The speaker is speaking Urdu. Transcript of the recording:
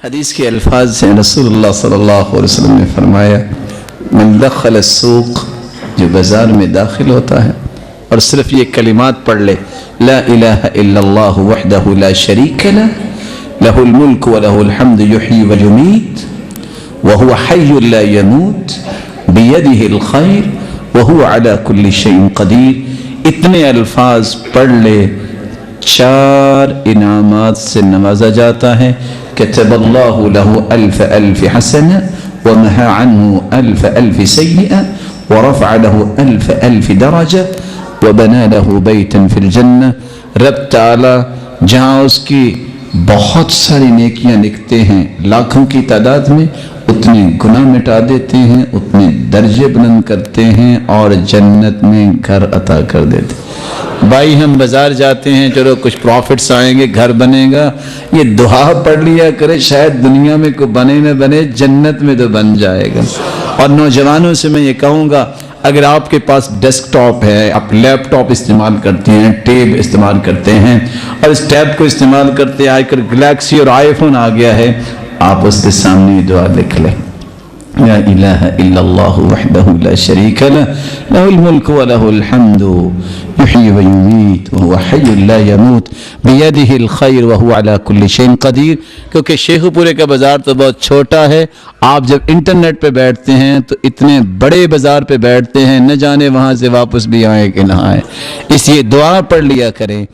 حدیث کے الفاظ سے رسول اللہ صلی اللہ علیہ وسلم نے فرمایا من دخل السوق، جو بازار میں داخل ہوتا ہے اور صرف یہ کلمات پڑھ لے لا الہ الا اللہ وحدہ لا شریک لہ لہ الملک ولہ الحمد یحیی ویمیت وہو حی لا یموت بیدہ الخیر وہو علی کل شیء قدیر، اتنے الفاظ پڑھ لے 4 انعامات سے نوازا جاتا ہے۔ كتب الله له ألف حسنة ومحى عنه ألف سيئة ورفع له ألف درجة وبنى له بيتا في الجنة۔ رب تعالی جہاں اس کی بہت ساری نیکیاں لکھتے ہیں لاکھوں کی تعداد میں، اتنے گناہ مٹا دیتے ہیں، اتنے درجے بلند کرتے ہیں اور جنت میں گھر عطا کر دیتے ہیں۔ بھائی ہم بازار جاتے ہیں، چلو کچھ پروفٹس آئیں گے، گھر بنے گا، یہ دعا پڑھ لیا کرے، شاید دنیا میں کوئی بنے نہ بنے، جنت میں تو بن جائے گا۔ اور نوجوانوں سے میں یہ کہوں گا، اگر آپ کے پاس ڈیسک ٹاپ ہے، آپ لیپ ٹاپ استعمال کرتے ہیں، ٹیب استعمال کرتے ہیں اور اس ٹیب کو استعمال کرتے ہیں، آج کل گلیکسی اور آئی فون آ گیا ہے، آپ اس کے سامنے دعا لکھ لیں لا الہ الا اللہ وحدہ لا شریک لہ لہ الملک ولہ الحمد یحیی ویمیت وہو حی لا یموت بیدہ الخیر وہو علی کل شیء قدیر۔ کیونکہ شیخ پورے کا بازار تو بہت چھوٹا ہے، آپ جب انٹرنیٹ پہ بیٹھتے ہیں تو اتنے بڑے بازار پہ بیٹھتے ہیں، نہ جانے وہاں سے واپس بھی آئیں کہ نہ آئیں، اس لیے دعا پڑھ لیا کریں۔